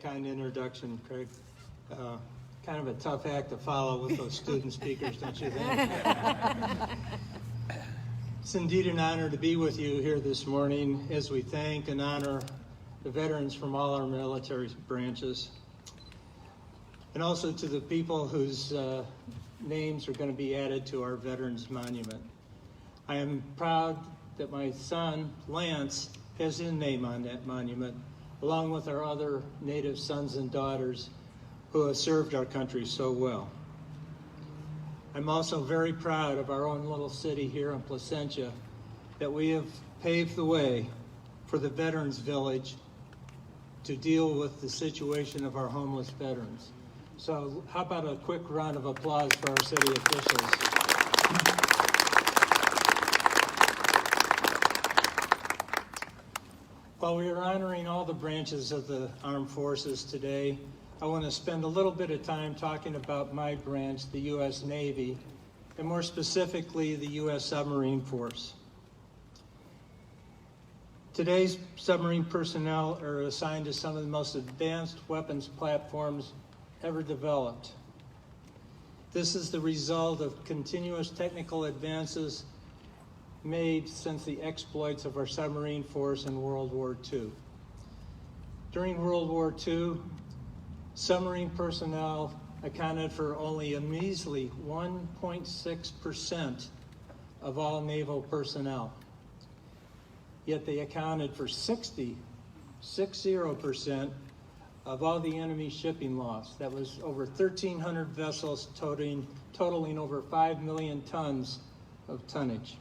kind introduction, Craig. Kind of a tough act to follow with those student speakers, don't you think? It's indeed an honor to be with you here this morning as we thank and honor the veterans from all our military branches, and also to the people whose names are going to be added to our Veterans Monument. I am proud that my son, Lance, has his name on that monument, along with our other Native sons and daughters who have served our country so well. I'm also very proud of our own little city here in Placentia, that we have paved the way for the Veterans Village to deal with the situation of our homeless veterans. So how about a quick round of applause for our city officials? While we are honoring all the branches of the armed forces today, I want to spend a little bit of time talking about my branch, the U.S. Navy, and more specifically, the U.S. Submarine Force. Today's submarine personnel are assigned to some of the most advanced weapons platforms ever developed. This is the result of continuous technical advances made since the exploits of our submarine force in World War II. During World War II, submarine personnel accounted for only a measly 1.6% of all naval personnel. Yet they accounted for 60% of all the enemy shipping loss. That was over 1,300 vessels totaling over 5 million tons of tonnage.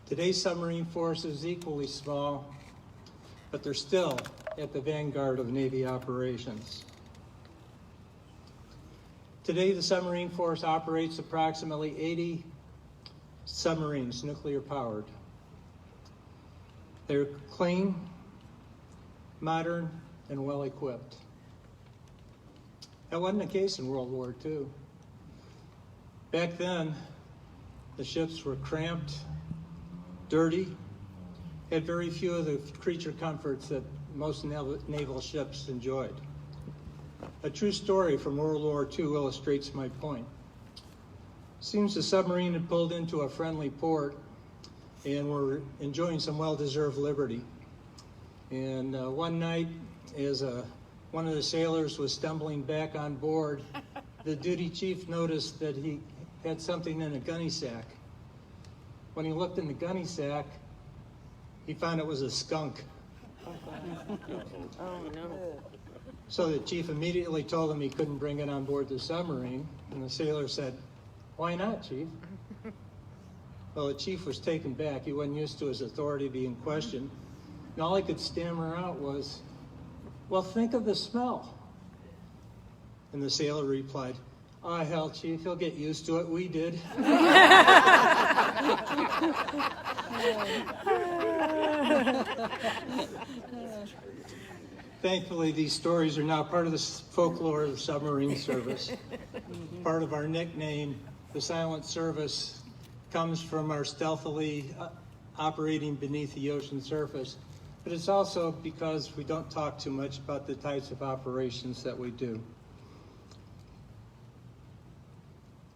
Today's submarine force is equally small, but they're still at the vanguard of Navy operations. Today, the submarine force operates approximately 80 submarines, nuclear powered. They're clean, modern, and well equipped. That wasn't the case in World War II. Back then, the ships were cramped, dirty, had very few of the creature comforts that most naval ships enjoyed. A true story from World War II illustrates my point. Seems the submarine had pulled into a friendly port and were enjoying some well-deserved liberty. And one night, as one of the sailors was stumbling back on board, the duty chief noticed that he had something in a gunny sack. When he looked in the gunny sack, he found it was a skunk. Oh, no. So the chief immediately told him he couldn't bring it on board the submarine, and the sailor said, "Why not, chief?" Well, the chief was taken back. He wasn't used to his authority being questioned. And all he could stammer out was, "Well, think of the smell." And the sailor replied, "Oh, hell, chief, he'll get used to it. We did." Thankfully, these stories are now part of the folklore of the submarine service. Part of our nickname, the Silent Service, comes from our stealthily operating beneath the ocean surface, but it's also because we don't talk too much about the types of operations that we do.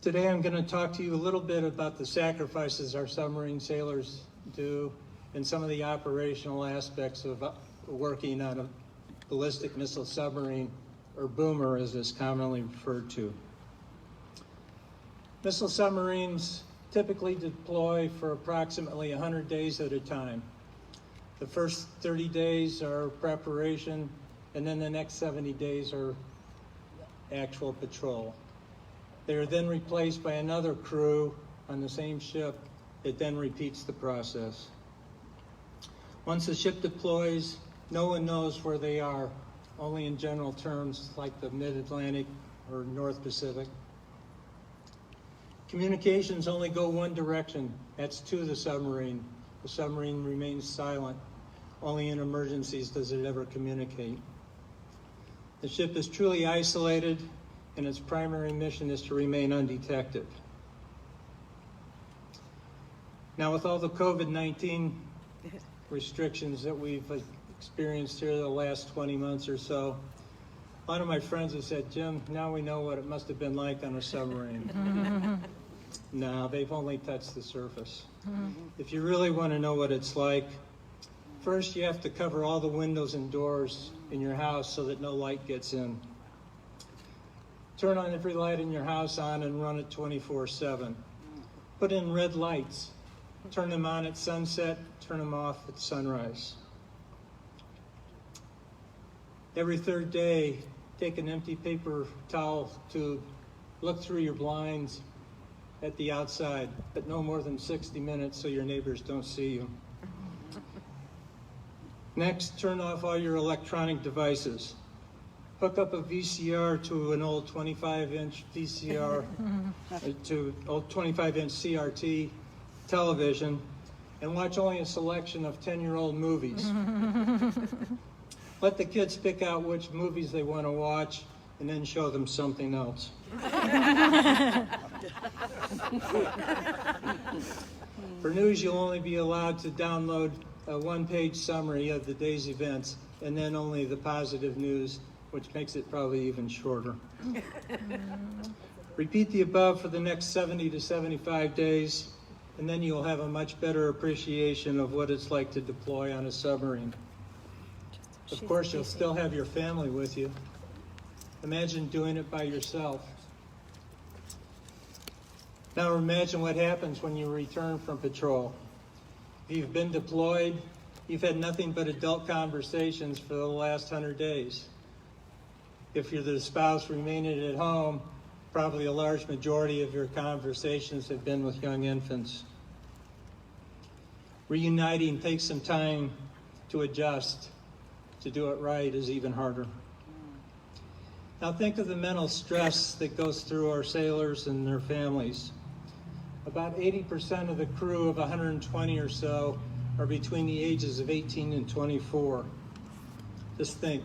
Today I'm going to talk to you a little bit about the sacrifices our submarine sailors do and some of the operational aspects of working on a ballistic missile submarine, or boomer as it's commonly referred to. Missile submarines typically deploy for approximately 100 days at a time. The first 30 days are preparation, and then the next 70 days are actual patrol. They are then replaced by another crew on the same ship that then repeats the process. Once the ship deploys, no one knows where they are, only in general terms like the Mid-Atlantic or North Pacific. Communications only go one direction, that's to the submarine. The submarine remains silent. Only in emergencies does it ever communicate. The ship is truly isolated, and its primary mission is to remain undetected. Now, with all the COVID-19 restrictions that we've experienced here the last 20 months or so. One of my friends has said, Jim, now we know what it must have been like on a submarine. No, they've only touched the surface. If you really want to know what it's like, first you have to cover all the windows and doors in your house so that no light gets in. Turn on every light in your house on and run it 24/7. Put in red lights. Turn them on at sunset, turn them off at sunrise. Every third day, take an empty paper towel tube, look through your blinds at the outside, but no more than 60 minutes so your neighbors don't see you. Next, turn off all your electronic devices. Hook up a VCR to an old 25-inch VCR, to old 25-inch CRT television, and watch only a selection of 10-year-old movies. Let the kids pick out which movies they want to watch, and then show them something else. For news, you'll only be allowed to download a one-page summary of the day's events, and then only the positive news, which makes it probably even shorter. Repeat the above for the next 70 to 75 days, and then you'll have a much better appreciation of what it's like to deploy on a submarine. Of course, you'll still have your family with you. Imagine doing it by yourself. Now imagine what happens when you return from patrol. If you've been deployed, you've had nothing but adult conversations for the last 100 days. If you're the spouse remaining at home, probably a large majority of your conversations have been with young infants. Reuniting takes some time to adjust. To do it right is even harder. Now think of the mental stress that goes through our sailors and their families. About 80% of the crew of 120 or so are between the ages of 18 and 24. Just think,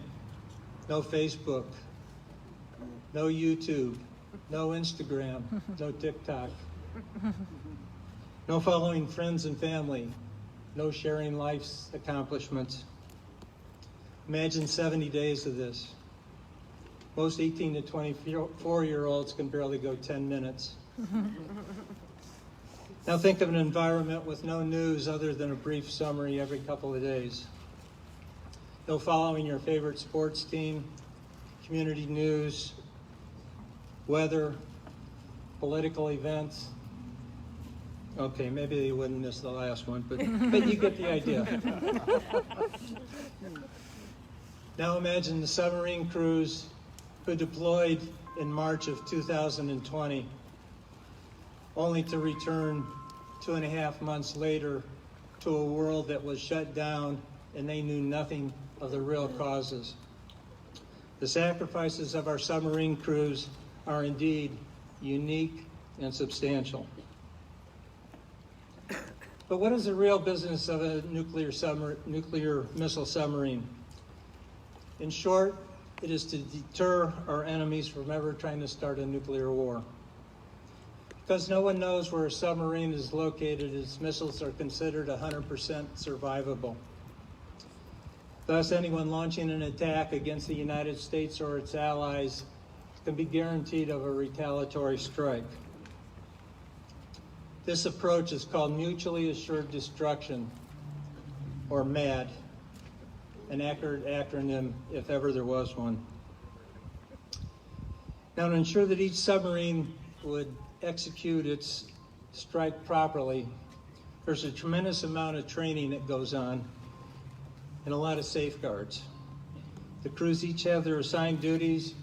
no Facebook, no YouTube, no Instagram, no TikTok, no following friends and family, no sharing life's accomplishments. Imagine 70 days of this. Most 18 to 24-year-olds can barely go 10 minutes. Now think of an environment with no news other than a brief summary every couple of days. No following your favorite sports team, community news, weather, political events. Okay, maybe they wouldn't miss the last one, but you get the idea. Now imagine the submarine crews who deployed in March of 2020, only to return 2.5 months later to a world that was shut down and they knew nothing of the real causes. The sacrifices of our submarine crews are indeed unique and substantial. But what is the real business of a nuclear missile submarine? In short, it is to deter our enemies from ever trying to start a nuclear war. Because no one knows where a submarine is located, its missiles are considered 100% survivable. Thus, anyone launching an attack against the United States or its allies can be guaranteed of a retaliatory strike. This approach is called mutually assured destruction, or MAD, an accurate acronym if ever there was one. Now, to ensure that each submarine would execute its strike properly, there's a tremendous amount of training that goes on and a lot of safeguards. The crews each have their assigned duties,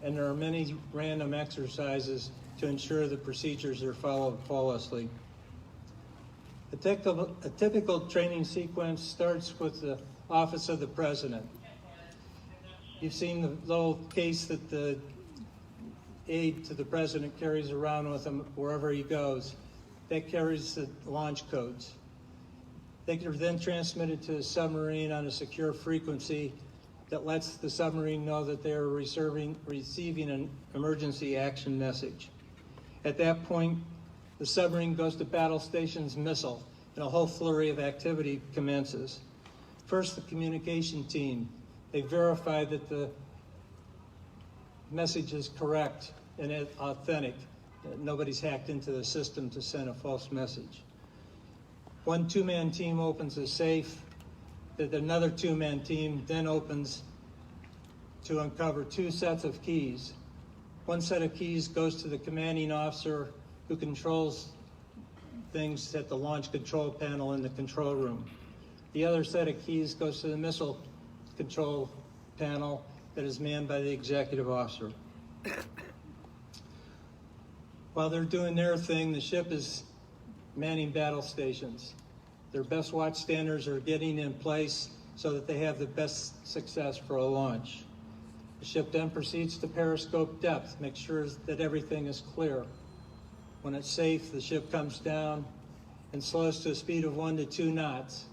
and there are many random exercises to ensure the procedures are followed flawlessly. A typical training sequence starts with the Office of the President. You've seen the little case that the aide to the president carries around with him wherever he goes. That carries the launch codes. They are then transmitted to the submarine on a secure frequency that lets the submarine know that they are receiving an emergency action message. At that point, the submarine goes to battle station's missile, and a whole flurry of activity commences. First, the communication team. They verify that the message is correct and authentic, that nobody's hacked into the system to send a false message. One two-man team opens a safe that another two-man team then opens to uncover two sets of keys. One set of keys goes to the commanding officer who controls things at the launch control panel in the control room. The other set of keys goes to the missile control panel that is manned by the executive officer. While they're doing their thing, the ship is manning battle stations. Their best watch standards are getting in place so that they have the best success for a launch. The ship then proceeds to periscope depth, make sure that everything is clear. When it's safe, the ship comes down and slows to a speed of 1 to 2 knots,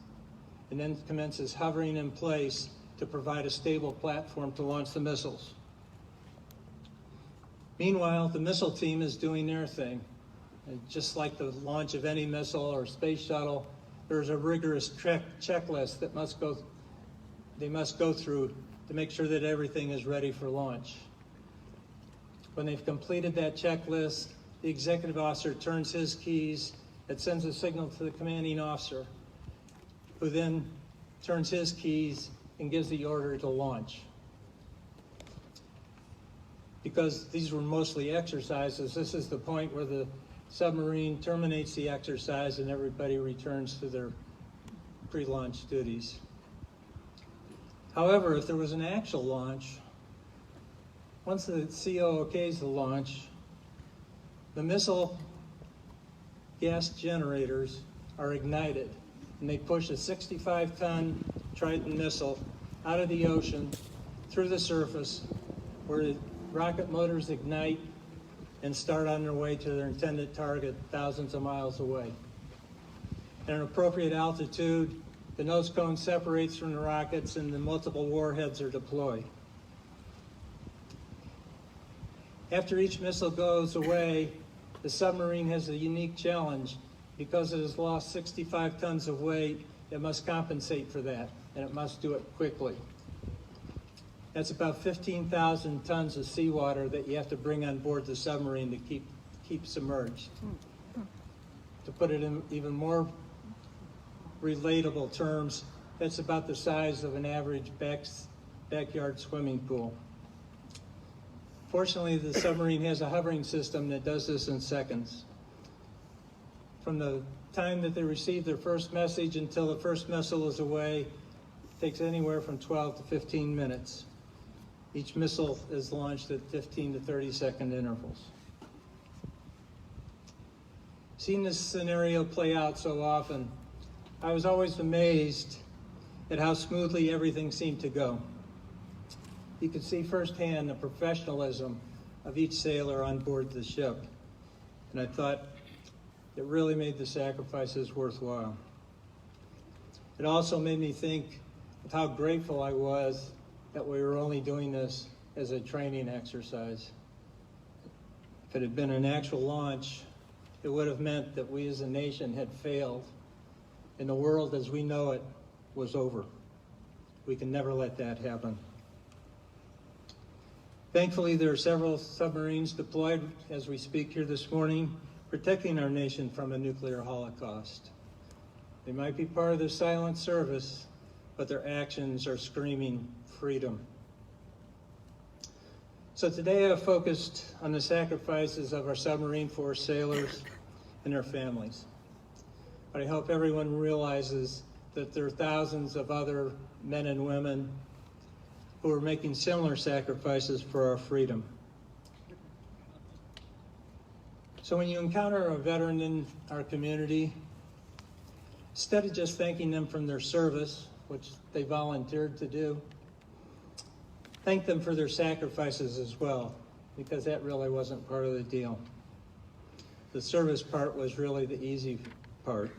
and then commences hovering in place to provide a stable platform to launch the missiles. Meanwhile, the missile team is doing their thing. And just like the launch of any missile or space shuttle, there's a rigorous checklist that they must go through to make sure that everything is ready for launch. When they've completed that checklist, the executive officer turns his keys. It sends a signal to the commanding officer, who then turns his keys and gives the order to launch. Because these were mostly exercises, this is the point where the submarine terminates the exercise and everybody returns to their pre-launch duties. However, if there was an actual launch, once the CO okays the launch, the missile gas generators are ignited, and they push a 65-ton Triton missile out of the ocean through the surface, where the rocket motors ignite and start on their way to their intended target thousands of miles away. At an appropriate altitude, the nose cone separates from the rockets and the multiple warheads are deployed. After each missile goes away, the submarine has a unique challenge. Because it has lost 65 tons of weight, it must compensate for that, and it must do it quickly. That's about 15,000 tons of seawater that you have to bring on board the submarine to keep submerged. To put it in even more relatable terms, that's about the size of an average backyard swimming pool. Fortunately, the submarine has a hovering system that does this in seconds. From the time that they receive their first message until the first missile is away, it takes anywhere from 12 to 15 minutes. Each missile is launched at 15 to 30 second intervals. Seeing this scenario play out so often, I was always amazed at how smoothly everything seemed to go. You could see firsthand the professionalism of each sailor on board the ship, and I thought, it really made the sacrifices worthwhile. It also made me think of how grateful I was that we were only doing this as a training exercise. If it had been an actual launch, it would have meant that we as a nation had failed, and the world as we know it was over. We can never let that happen. Thankfully, there are several submarines deployed as we speak here this morning, protecting our nation from a nuclear holocaust. They might be part of the silent service, but their actions are screaming freedom. So today I've focused on the sacrifices of our submarine force sailors and their families. But I hope everyone realizes that there are thousands of other men and women who are making similar sacrifices for our freedom. So when you encounter a veteran in our community, instead of just thanking them for their service, which they volunteered to do, thank them for their sacrifices as well, because that really wasn't part of the deal. The service part was really the easy part.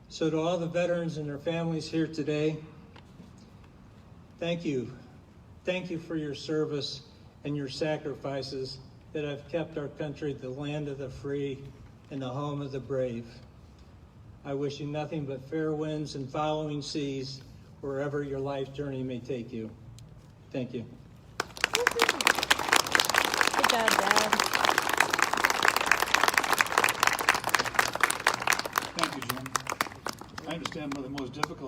So to all the veterans and their families here today, thank you. Thank you for your service and your sacrifices that have kept our country the land of the free and the home of the brave. I wish you nothing but fair winds and following seas wherever your life journey may take you. Thank you. Good job, Dad. Thank you, Jim. I understand one of the most difficult